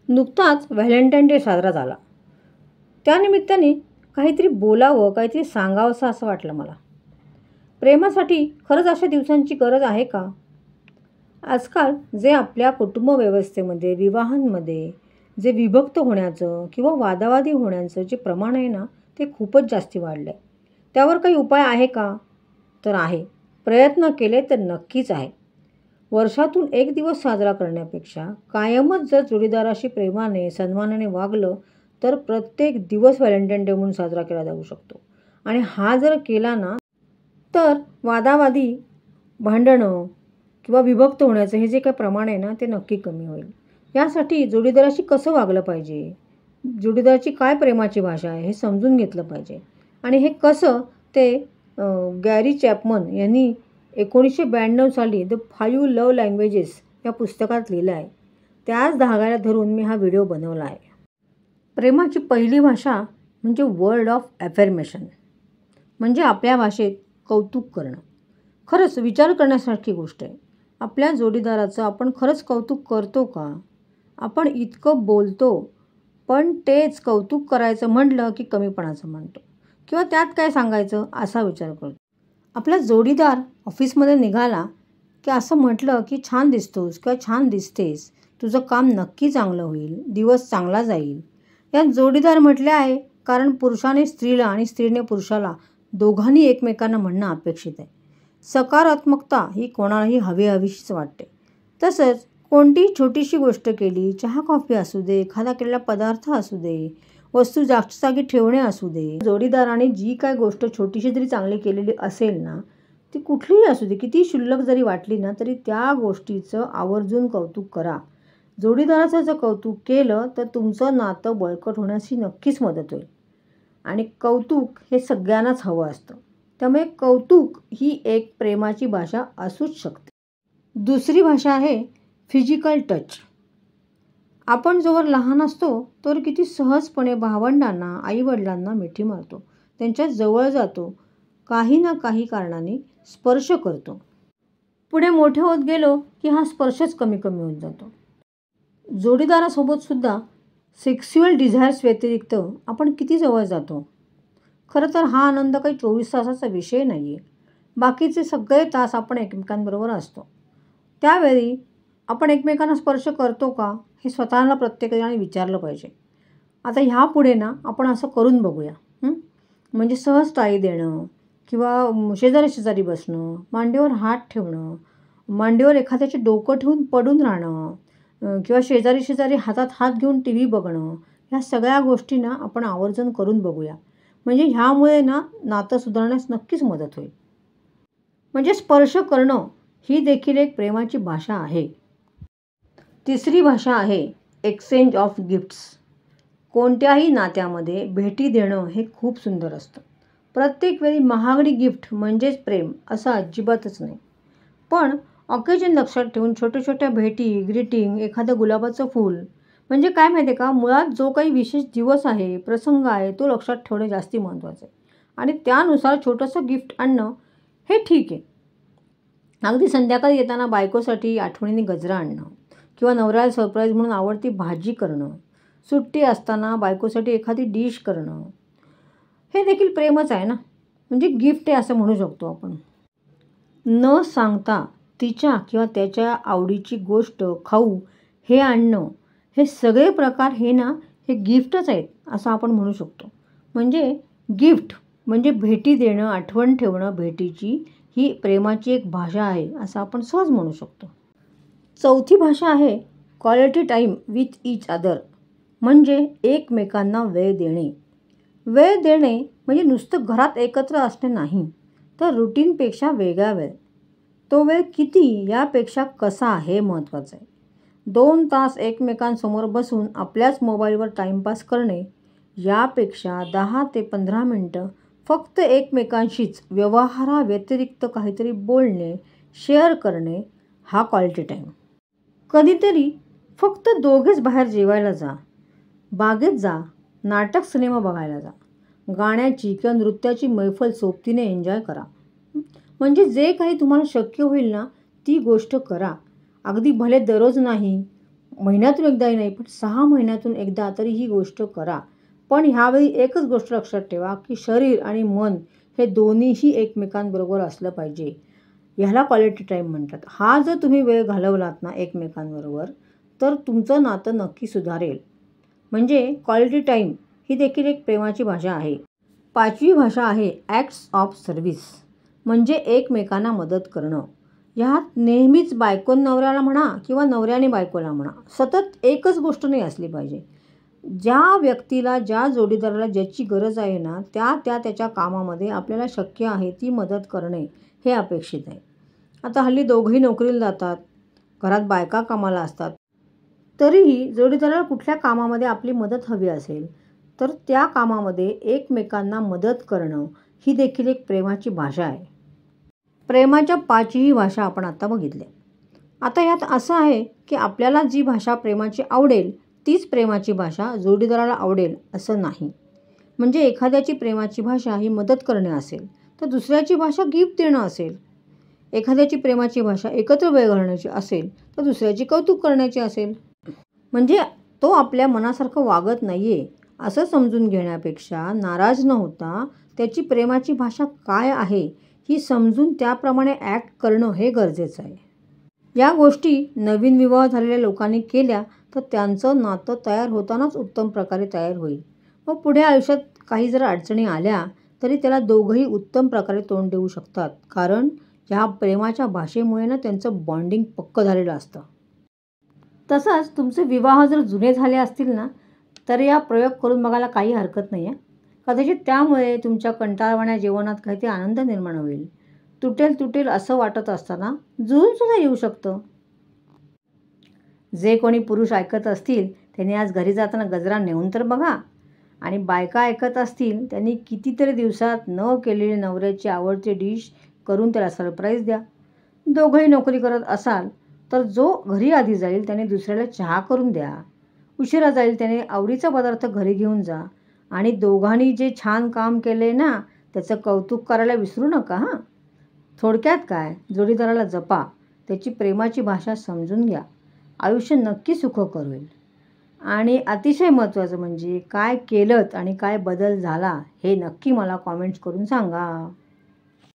नुकताच Valentine day साजरा झाला. त्यानिमित्ताने काहीतरी बोलावं, काहीतरी सांगावंसं असं वाटलं मला. प्रेमासाठी खरंच अशा दिवसांची गरज आहे का? आजकाल जे आपल्या कुटुंब व्यवस्थेमध्ये, विवाहांमध्ये जे विभक्त होण्याचं किंवा वादावादी होण्याचं जे प्रमाण आहे ना, ते खूपच जास्ती वाढलं आहे. त्यावर काही उपाय आहे का? तर आहे. प्रयत्न केले तर नक्कीच आहे. वर्षातून एक दिवस साजरा करण्यापेक्षा कायमच जर जोडीदाराशी प्रेमाने, सन्मानाने वागलं, तर प्रत्येक दिवस व्हॅलेंटाईन डे म्हणून साजरा केला जाऊ शकतो. आणि हा जर केला ना, तर वादावादी, भांडणं किंवा विभक्त होण्याचं हे जे काही प्रमाण आहे ना, ते नक्की कमी होईल. यासाठी जोडीदाराशी कसं वागलं पाहिजे, जोडीदाराची काय प्रेमाची भाषा आहे, हे समजून घेतलं पाहिजे. आणि हे कसं ते गॅरी चॅपमन यांनी 1992 साली द 5 लव्ह लँग्वेजेस या पुस्तकात लिहिलं आहे. त्याच धाग्याला धरून मी हा व्हिडिओ बनवला आहे. प्रेमाची पहिली भाषा म्हणजे वर्ड ऑफ ॲफर्मेशन, म्हणजे आपल्या भाषेत कौतुक करणं. खरंच विचार करण्यासारखी गोष्ट आहे. आपल्या जोडीदाराचं आपण खरंच कौतुक करतो का? आपण इतकं बोलतो, पण तेच कौतुक करायचं म्हटलं की कमीपणाचं म्हणतो किंवा त्यात काय सांगायचं असा विचार करतो. आपला जोडीदार ऑफिसमध्ये निघाला की असं म्हटलं की छान दिसतोस किंवा छान दिसतेस, तुझं काम नक्की चांगलं होईल, दिवस चांगला जाईल. यात जोडीदार म्हटले आहे कारण पुरुषाने स्त्रीला आणि स्त्रीने पुरुषाला दोघांनी एकमेकांना म्हणणं अपेक्षित आहे. सकारात्मकता ही कोणालाही हवीहवीशीच वाटते. तसंच कोणतीही छोटीशी गोष्ट केली, चहा कॉफी असू दे, एखादा केलेला पदार्थ असू दे, वस्तू जागच्या जागी ठेवणे असू दे, जोडीदाराने जी काय गोष्ट छोटीशी जरी चांगली केलेली असेल ना, ती कुठलीही असू दे, किती क्षुल्लक जरी वाटली ना, तरी त्या गोष्टीचं आवर्जून कौतुक करा. जोडीदाराचं जर कौतुक केलं तर तुमचं नातं बळकट होण्याची नक्कीच मदत होईल. आणि कौतुक हे सगळ्यांनाच हवं असतं. त्यामुळे कौतुक ही एक प्रेमाची भाषा असूच शकते. दुसरी भाषा आहे फिजिकल टच. आपण जोवर लहान असतो तर किती सहजपणे भावंडांना, आईवडिलांना मिठी मारतो, त्यांच्या जवळ जातो, काही ना काही कारणाने स्पर्श करतो. पुढे मोठे होत गेलो की हा स्पर्शच कमी कमी होत जातो. जोडीदारासोबत सुद्धा सेक्स्युअल डिझायर्स व्यतिरिक्त आपण किती जवळ जातो. खरं तर हा आनंद काही 24 तासाचा विषय नाही आहे. बाकीचे सगळे तास आपण एकमेकांबरोबर असतो. त्यावेळी आपण एकमेकांना स्पर्श करतो का, हे स्वतःला प्रत्येकाने विचारलं पाहिजे. आता ह्यापुढे ना आपण असं करून बघूया. म्हणजे सहज टाळी देणं किंवा शेजारी शेजारी बसणं, मांडीवर हात ठेवणं, मांडीवर एखाद्याचे डोकं ठेवून पडून राहणं किंवा शेजारी शेजारी हातात हात घेऊन टी व्ही बघणं, ह्या सगळ्या गोष्टी ना आपण आवर्जून करून बघूया. म्हणजे ह्यामुळे ना नातं सुधारण्यास नक्कीच मदत होईल. म्हणजे स्पर्श करणं ही देखील एक प्रेमाची भाषा आहे. तिसरी भाषा आहे एक्सचेंज ऑफ गिफ्ट्स. कोणत्याही नात्यामध्ये भेटी देणं हे खूप सुंदर असतं. प्रत्येक वेळी महागडी गिफ्ट म्हणजेच प्रेम असं अजिबातच नाही. पण ऑकेजन लक्षात ठेवून छोट्या छोट्या भेटी, ग्रीटिंग, एखादं गुलाबाचं फूल, म्हणजे काय माहिती आहे का, मुळात जो काही विशेष दिवस आहे, प्रसंग आहे, तो लक्षात ठेवणं जास्ती महत्त्वाचं आहे. आणि त्यानुसार छोटंसं गिफ्ट आणणं हे ठीक आहे. अगदी संध्याकाळी येताना बायकोसाठी आठवणीने गजरा आणणं किंवा नवऱ्याला सरप्राईज म्हणून आवडती भाजी करणं, सुट्टी असताना बायकोसाठी एखादी डिश करणं, हे देखील प्रेमच आहे ना. म्हणजे गिफ्ट आहे असं म्हणू शकतो आपण. न सांगता तिच्या किंवा त्याच्या आवडीची गोष्ट, खाऊ हे आणणं, हे सगळे प्रकार हे ना हे गिफ्टच आहेत असं आपण म्हणू शकतो. म्हणजे गिफ्ट म्हणजे भेटी देणं, आठवण ठेवणं भेटीची, ही प्रेमाची एक भाषा आहे असं आपण सहज म्हणू शकतो. चौथी भाषा आहे quality time with each other, म्हणजे एकमेकांना वेळ देणे. वेळ देणे म्हणजे नुसतं घरात एकत्र असणे नाही, तर रुटीनपेक्षा वेगळा वेळ. तो वेळ किती यापेक्षा कसा हे महत्त्वाचं आहे. 2 तास एकमेकांसमोर बसून आपल्याच मोबाईलवर टाईमपास करणे यापेक्षा 10 ते 15 मिनटं फक्त एकमेकांशीच व्यवहाराव्यतिरिक्त काहीतरी बोलणे, शेअर करणे, हा क्वालिटी टाईम. कधीतरी फक्त दोघेच बाहेर जेवायला जा, बागेत जा, नाटक सिनेमा बघायला जा, गाण्याची किंवा नृत्याची मैफल सोबतीने एन्जॉय करा. म्हणजे जे काही तुम्हाला शक्य होईल ना ती गोष्ट करा. अगदी भले दररोज नाही, महिन्यातून एकदाही नाही, पण 6 महिन्यातून एकदा तरी ही गोष्ट करा. पण ह्यावेळी एकच गोष्ट लक्षात ठेवा, की शरीर आणि मन हे दोन्हीही एकमेकांबरोबर असलं पाहिजे. ह्याला क्वालिटी टाईम म्हणतात. हा जर तुम्ही वेळ घालवलात ना एकमेकांबरोबर, तर तुमचं नातं नक्की सुधारेल. म्हणजे क्वालिटी टाईम ही देखील एक प्रेमाची भाषा आहे. 5वी भाषा आहे ॲक्ट्स ऑफ सर्व्हिस, म्हणजे एकमेकांना मदत करणं. ह्यात नेहमीच बायकोनं नवऱ्याला म्हणा किंवा नवऱ्याने बायकोला म्हणा, सतत एकच गोष्ट नाही असली पाहिजे. ज्या व्यक्तीला, ज्या जोडीदाराला ज्याची गरज आहे ना, त्याच्या कामामध्ये आपल्याला शक्य आहे ती मदत करणे हे अपेक्षित आहे. आता हल्ली दोघंही नोकरीला जातात, घरात बायका कामाला असतात. तरीही जोडीदाराला कुठल्या कामामध्ये आपली मदत हवी असेल, तर त्या कामामध्ये एकमेकांना मदत करणं ही देखील एक प्रेमाची भाषा आहे. प्रेमाच्या 5ही भाषा आपण आता बघितल्या. आता यात असं आहे, की आपल्याला जी भाषा प्रेमाची आवडेल, तीच प्रेमाची भाषा जोडीदाराला आवडेल असं नाही. म्हणजे एखाद्याची प्रेमाची भाषा ही मदत करणे असेल, तर दुसऱ्याची भाषा गिफ्ट देणं असेल. एखाद्याची प्रेमाची भाषा एकत्र वेळ घालवण्याची असेल, तर दुसऱ्याची कौतुक करण्याची असेल. म्हणजे तो आपल्या मनासारखं वागत नाहीये असं समजून घेण्यापेक्षा नाराज न होता त्याची प्रेमाची भाषा काय आहे ही समजून त्याप्रमाणे ॲक्ट करणं हे गरजेचं आहे. या गोष्टी नवीन विवाह झालेल्या लोकांनी केल्या तर त्यांचं नातं तयार होतानाच उत्तम प्रकारे तयार होईल. मग पुढे आयुष्यात काही जर अडचणी आल्या तरी त्याला दोघंही उत्तम प्रकारे तोंड देऊ शकतात, कारण ह्या प्रेमाच्या भाषेमुळे ना त्यांचं बॉन्डिंग पक्कं झालेलं असतं. तसंच तुमचे विवाह जर जुने झाले असतील ना, तर या प्रयोग करून बघायला काही हरकत नाही आहे. कदाचित त्यामुळे तुमच्या कंटाळवाण्या जीवनात काहीतरी आनंद निर्माण होईल. तुटेल असं वाटत असताना जुळूनसुद्धा येऊ शकतं. जे कोणी पुरुष ऐकत असतील त्यांनी आज घरी जाताना गजरा नेऊन तर बघा, आणि बायका ऐकत असतील त्यांनी कितीतरी दिवसात न केलेली नवऱ्याची आवडती डिश करून त्याला सरप्राईज द्या. दोघंही नोकरी करत असाल तर जो घरी आधी जाईल त्याने दुसऱ्याला चहा करून द्या. उशिरा जाईल त्याने आवडीचा पदार्थ घरी घेऊन जा. आणि दोघांनी जे छान काम केले ना त्याचं कौतुक करायला विसरू नका हां. थोडक्यात काय, जोडीदाराला जपा, त्याची प्रेमाची भाषा समजून घ्या. आयुष्य नक्की सुखकर होईल. आणि अतिशय महत्त्वाचं म्हणजे काय केलंत आणि काय बदल झाला हे नक्की मला कॉमेंट्स करून सांगा.